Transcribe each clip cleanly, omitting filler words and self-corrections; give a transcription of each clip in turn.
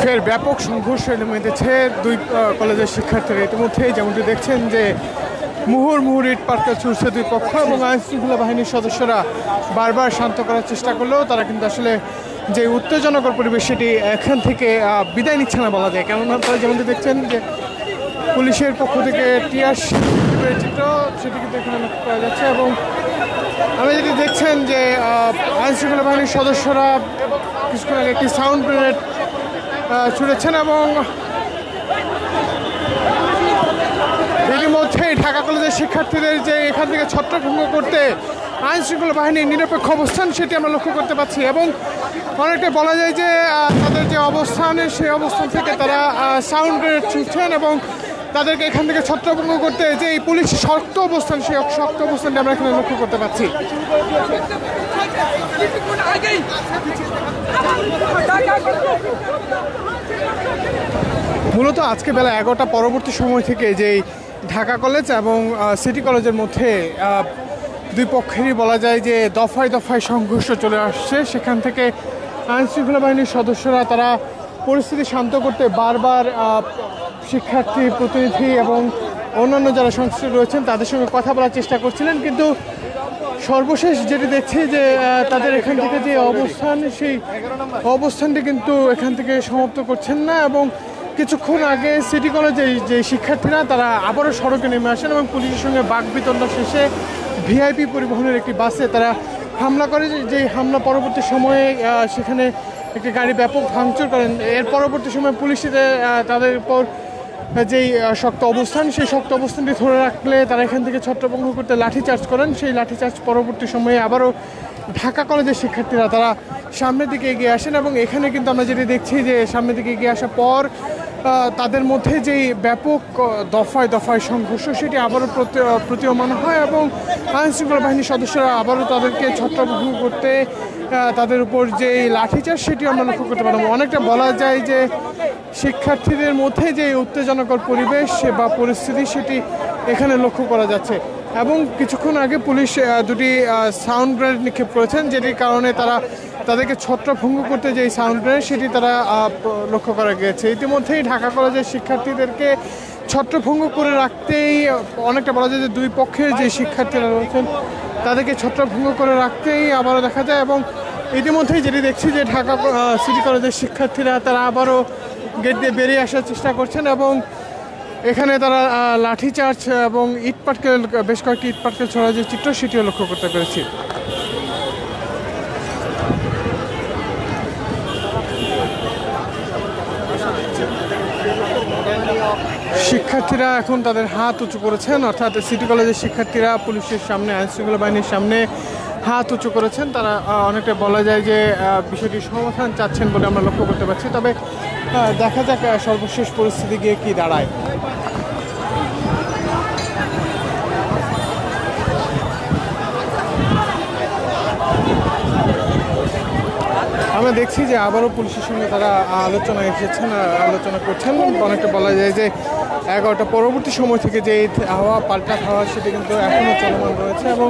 ফের ব্যাপক সংঘর্ষে নেমেছে দুই কলেজের শিক্ষার্থীরা। ইতিমধ্যেই যেমনটি দেখছেন যে মুহুর্মুহুর ইট পাটকেল ছুড়ছে দুই পক্ষ, এবং আইনশৃঙ্খলা বাহিনীর সদস্যরা বারবার শান্ত করার চেষ্টা করলেও তারা কিন্তু আসলে যে উত্তেজনকর পরিবেশ সেটি এখান থেকে বিদায় নিচ্ছে না বলা যায়। কেননা তারা যেমনটি দেখছেন যে পুলিশের পক্ষ থেকে টিয়ার চিত্র সেটি কিন্তু এখানে লক্ষ্য করা যাচ্ছে, এবং আমি যেটি দেখছেন যে আইনশৃঙ্খলা বাহিনীর সদস্যরা কিছুক্ষণ আগে একটি সাউন্ড গ্রেনেড ছুড়েছেন, এবং ইতিমধ্যেই ঢাকা কলেজের শিক্ষার্থীদের যে এখান থেকে ছত্রভঙ্গ করতে আইনশৃঙ্খলা বাহিনীর নিরপেক্ষ অবস্থান সেটি আমরা লক্ষ্য করতে পারছি, এবং অনেকটা বলা যায় যে তাদের যে অবস্থান সেই অবস্থান থেকে তারা সাউন্ড গ্রেনেড ছুটছেন, এবং তাদেরকে এখান থেকে ছত্রভঙ্গ করতে যে এই পুলিশ শক্ত অবস্থান সেই শক্ত অবস্থানটা আমরা এখানে লক্ষ্য করতে পারছি। মূলত আজকে বেলা 11টা পরবর্তী সময় থেকে যেই ঢাকা কলেজ এবং সিটি কলেজের মধ্যে দুই পক্ষেরই বলা যায় যে দফায় দফায় সংঘর্ষ চলে আসছে। সেখান থেকে আইনশৃঙ্খলা বাহিনীর সদস্যরা তারা পরিস্থিতি শান্ত করতে বারবার শিক্ষার্থী প্রতিনিধি এবং অন্যান্য যারা সংশ্লিষ্ট রয়েছেন তাদের সঙ্গে কথা বলার চেষ্টা করছিলেন, কিন্তু সর্বশেষ যেটি দেখছি যে তাদের এখান থেকে যে অবস্থান সেই অবস্থানটি কিন্তু এখান থেকে সমাপ্ত করছেন না, এবং কিছুক্ষণ আগে সিটি কলেজের যে শিক্ষার্থীরা তারা আবারও সড়কে নেমে আসেন এবং পুলিশের সঙ্গে বাকবিতণ্ডা শেষে ভিআইপি পরিবহনের একটি বাসে তারা হামলা করে। যে হামলা পরবর্তী সময়ে সেখানে একটি গাড়ি ব্যাপক ভাঙচুর করেন। এর পরবর্তী সময় পুলিশে তাদের উপর যেই শক্ত অবস্থান সেই শক্ত অবস্থানটি ধরে রাখলে তারা এখান থেকে ছত্রভঙ্গ করতে লাঠিচার্জ করেন। সেই লাঠিচার্জ পরবর্তী সময়ে আবারও ঢাকা কলেজের শিক্ষার্থীরা তারা সামনের দিকে এগিয়ে আসেন, এবং এখানে কিন্তু আমরা যেটি দেখছি যে সামনের দিকে এগিয়ে আসার পর তাদের মধ্যে যেই ব্যাপক দফায় দফায় সংঘর্ষ সেটি আবারও প্রতীয়মান হয়, এবং আইনশৃঙ্খলা বাহিনীর সদস্যরা আবারও তাদেরকে ছত্রভঙ্গ করতে তাদের উপর যে লাঠিচার্জ সেটি আমরা লক্ষ্য করতে পারবো। অনেকটা বলা যায় যে শিক্ষার্থীদের মধ্যে যে উত্তেজনাকর পরিবেশ বা পরিস্থিতি সেটি এখানে লক্ষ্য করা যাচ্ছে, এবং কিছুক্ষণ আগে পুলিশ দুটি সাউন্ড গ্রেনেড নিক্ষেপ করেছেন, যেটির কারণে তাদেরকে ছত্রভঙ্গ করতে যে সাউন্ড গ্রেনেড সেটি তারা লক্ষ্য করা গিয়েছে। ইতিমধ্যেই ঢাকা কলেজের শিক্ষার্থীদেরকে ছত্রভঙ্গ করে রাখতেই অনেকটা বলা যায় যে দুই পক্ষের যে শিক্ষার্থীরা রয়েছেন তাদেরকে ছত্রভঙ্গ করে রাখতেই আবারও দেখা যায়, এবং ইতিমধ্যেই যেটি দেখছি যে ঢাকা সিটি কলেজের শিক্ষার্থীরা তারা আবারও গেট দিয়ে বেরিয়ে আসার চেষ্টা করছেন, এবং এখানে তারা লাঠিচার্জ এবং ইটপাটকেল বেশ কয়েকটি ইটপাটকেল ছড়া যে চিত্র সেটিও লক্ষ্য করতে পেরেছি। শিক্ষার্থীরা এখন তাদের হাত উঁচু করেছেন, অর্থাৎ সিটি কলেজের শিক্ষার্থীরা পুলিশের সামনে আইনশৃঙ্খলা বাহিনীর সামনে হাত উঁচু করেছেন। তারা অনেকটা বলা যায় যে বিষয়টির সমাধান চাচ্ছেন বলে আমরা লক্ষ্য করতে পারছি, তবে দেখা যাক সর্বশেষ পরিস্থিতি গিয়ে কি দাঁড়ায়। আমরা দেখছি যে আবারও পুলিশের সঙ্গে তারা আলোচনা করছেন। অনেকটা বলা যায় যে 11টা পরবর্তী সময় থেকে যে হাওয়া পাল্টা হাওয়া সেটি কিন্তু এখনও চলমান রয়েছে, এবং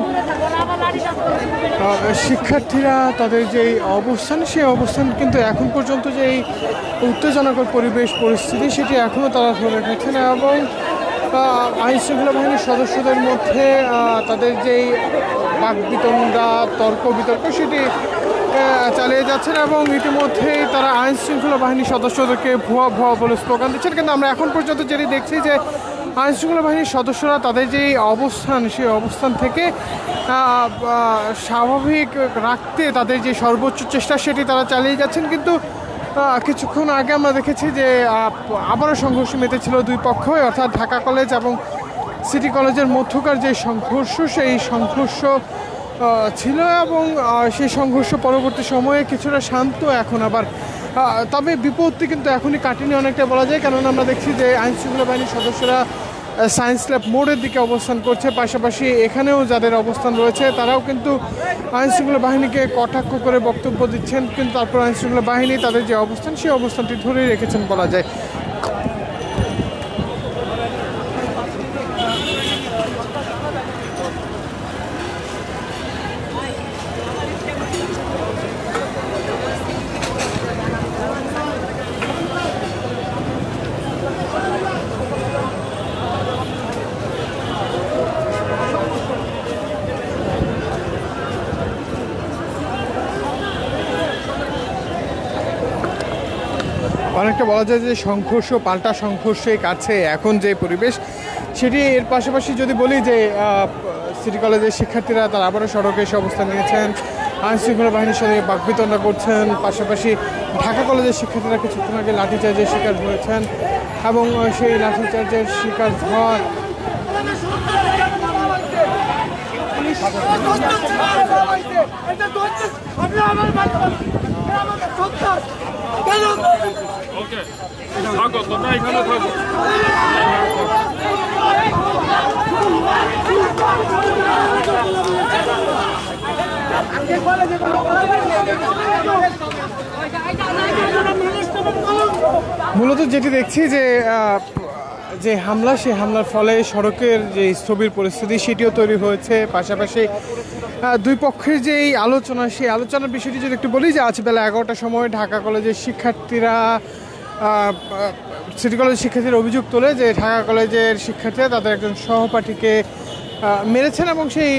শিক্ষার্থীরা তাদের যেই অবস্থান সেই অবস্থান কিন্তু এখন পর্যন্ত যে এই উত্তেজনাকর পরিস্থিতি সেটি এখনও তারা ধরে রেখেছেন, এবং আইনশৃঙ্খলা বাহিনীর সদস্যদের মধ্যে তাদের যেই বাকবিতণ্ডা তর্ক বিতর্ক সেটি চালিয়ে যাচ্ছেন, এবং ইতিমধ্যেই তারা আইনশৃঙ্খলা বাহিনীর সদস্যদেরকে ভুয়া ভুয়া বলে স্লোগান দিচ্ছেন। কিন্তু আমরা এখন পর্যন্ত যেটি দেখছি যে আইনশৃঙ্খলা বাহিনীর সদস্যরা তাদের যে অবস্থান সেই অবস্থান থেকে স্বাভাবিক রাখতে তাদের যে সর্বোচ্চ চেষ্টা সেটি তারা চালিয়ে যাচ্ছেন, কিন্তু কিছুক্ষণ আগে আমরা দেখেছি যে আবারও সংঘর্ষ মেতেছিল দুই পক্ষই, অর্থাৎ ঢাকা কলেজ এবং সিটি কলেজের মধ্যকার যে সংঘর্ষ সেই সংঘর্ষ ছিল, এবং সেই সংঘর্ষ পরবর্তী সময়ে কিছুটা শান্ত এখন আবার, তবে বিপত্তি কিন্তু এখনই কাটেনি অনেকটা বলা যায়। কেননা আমরা দেখছি যে আইনশৃঙ্খলা বাহিনীর সদস্যরা সায়েন্স ল্যাব মোড়ের দিকে অবস্থান করছে, পাশাপাশি এখানেও যাদের অবস্থান রয়েছে তারাও কিন্তু আইনশৃঙ্খলা বাহিনীকে কটাক্ষ করে বক্তব্য দিচ্ছেন, কিন্তু তারপর আইনশৃঙ্খলা বাহিনী তাদের যে অবস্থান সেই অবস্থানটি ধরেই রেখেছেন বলা যায়। অনেকটা বলা যায় যে সংঘর্ষ পাল্টা সংঘর্ষের কাছে এখন যে পরিবেশ সেটি। এর পাশাপাশি যদি বলি যে সিটি কলেজের শিক্ষার্থীরা তারা আবারও সড়কে এসে অবস্থান নিয়েছেন, আইনশৃঙ্খলা বাহিনীর সাথে বাকবিতণ্ডা করছেন। পাশাপাশি ঢাকা কলেজের শিক্ষার্থীরা কিছুক্ষণ আগে লাঠিচার্জের শিকার হয়েছেন এবং সেই লাঠিচার্জের শিকার হওয়ার মূলত যেটি দেখছি যে হামলা, সেই হামলার ফলে সড়কের যে স্থবির পরিস্থিতি সেটিও তৈরি হয়েছে। পাশাপাশি দুই পক্ষের যে এই আলোচনা, সেই আলোচনার বিষয়টি যদি একটু বলি যে আজ বেলা 11টার সময় ঢাকা কলেজের শিক্ষার্থীরা সিটি কলেজের শিক্ষার্থীরা অভিযোগ তোলে যে ঢাকা কলেজের শিক্ষার্থীরা তাদের একজন সহপাঠীকে মেরেছেন এবং সেই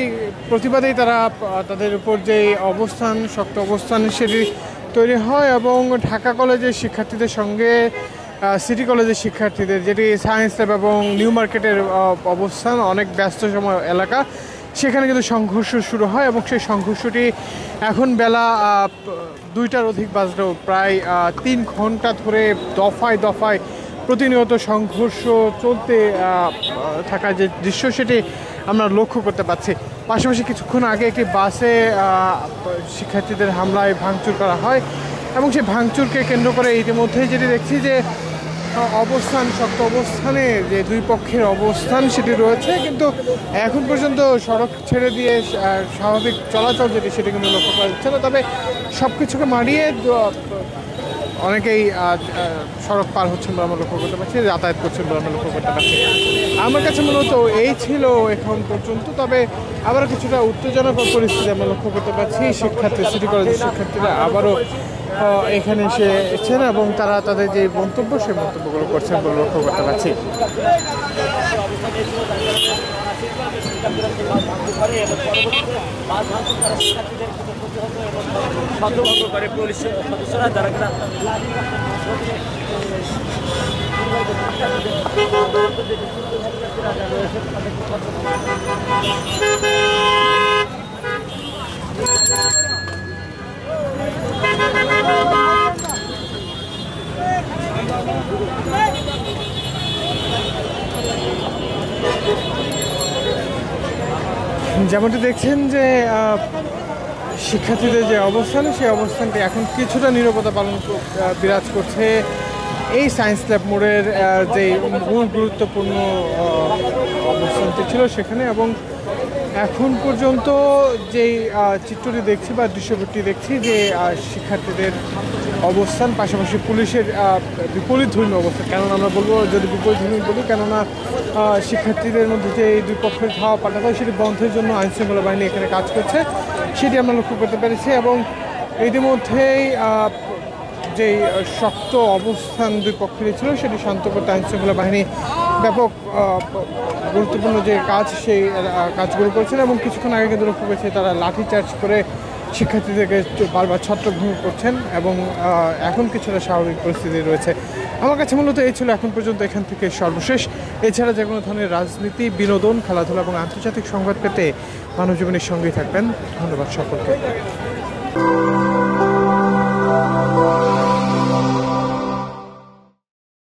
প্রতিবাদেই তারা তাদের উপর যে অবস্থান, শক্ত অবস্থান সেটি তৈরি হয় এবং ঢাকা কলেজের শিক্ষার্থীদের সঙ্গে সিটি কলেজের শিক্ষার্থীদের, যেটি সায়েন্স ল্যাব এবং নিউ মার্কেটের অবস্থান অনেক ব্যস্ত সময় এলাকা, সেখানে কিন্তু সংঘর্ষ শুরু হয় এবং সেই সংঘর্ষটি এখন বেলা 2টার অধিক বাজলেও প্রায় 3 ঘন্টা ধরে দফায় দফায় প্রতিনিয়ত সংঘর্ষ চলতে থাকা যে দৃশ্য সেটি আমরা লক্ষ্য করতে পারছি। পাশাপাশি কিছুক্ষণ আগে একটি বাসে শিক্ষার্থীদের হামলায় ভাঙচুর করা হয় এবং সেই ভাঙচুরকে কেন্দ্র করে ইতিমধ্যেই যেটি দেখছি যে অবস্থান, শক্ত অবস্থানে যে দুই পক্ষের অবস্থান সেটি রয়েছে, কিন্তু এখন পর্যন্ত সড়ক ছেড়ে দিয়ে স্বাভাবিক চলাচল যেটি সেটি কিন্তু লক্ষ্য করা যাচ্ছে না। তবে সব কিছুকে মারিয়ে অনেকেই সড়ক পার হচ্ছেন বলে আমরা লক্ষ্য করতে পারছি, যাতায়াত করছেন বলে আমরা লক্ষ্য করতে পারছি। আমার কাছে মূলত এই ছিল এখন পর্যন্ত। তবে আবারও কিছুটা উত্তেজনকর পরিস্থিতি আমরা লক্ষ্য করতে পারছি। সিটি কলেজের শিক্ষার্থীরা আবারও এখানে এসেছেন এবং তারা তাদের যে মন্তব্য, সেই মন্তব্যগুলো করছেন বলে লক্ষ্য করতে পারছি। যেমনটি দেখছেন যে শিক্ষার্থীদের যে অবস্থান, সেই অবস্থানটি এখন কিছুটা নীরবতা বিরাজ করছে এই সায়েন্স ল্যাব মোড়ের যে মূল গুরুত্বপূর্ণ অবস্থানটি ছিল সেখানে। এবং এখন পর্যন্ত যেই চিত্রটি দেখছি বা দৃশ্যপটটি দেখছি যে শিক্ষার্থীদের অবস্থান, পাশাপাশি পুলিশের বিপরীতধর্মী অবস্থান। কেননা আমরা বলবো, যদি বিপরীতধর্মী বলি, কেননা শিক্ষার্থীদের মধ্যে যে এই দুই পক্ষের ধাওয়া পাল্টা হয় সেটি বন্ধের জন্য আইনশৃঙ্খলা বাহিনী এখানে কাজ করছে, সেটি আমরা লক্ষ্য করতে পেরেছি। এবং ইতিমধ্যেই যেই শক্ত অবস্থান দুই পক্ষেরই ছিল সেটি শান্ত করতে আইনশৃঙ্খলা বাহিনী ব্যাপক গুরুত্বপূর্ণ যে কাজ, সেই কাজগুলো করেছেন। এবং কিছুক্ষণ আগে কিন্তু লক্ষ্য করেছে তারা লাঠিচার্জ করে শিক্ষার্থীদেরকে বারবার ছত্রভঙ্গ করছেন এবং এখন কিছুটা স্বাভাবিক পরিস্থিতি রয়েছে। আমার কাছে মূলত এই ছিল এখন পর্যন্ত এখান থেকে সর্বশেষ। এছাড়া যে কোনো ধরনের রাজনীতি, বিনোদন, খেলাধুলা এবং আন্তর্জাতিক সংবাদ পেতে মানবজীবনের সঙ্গেই থাকবেন। ধন্যবাদ সকলকে।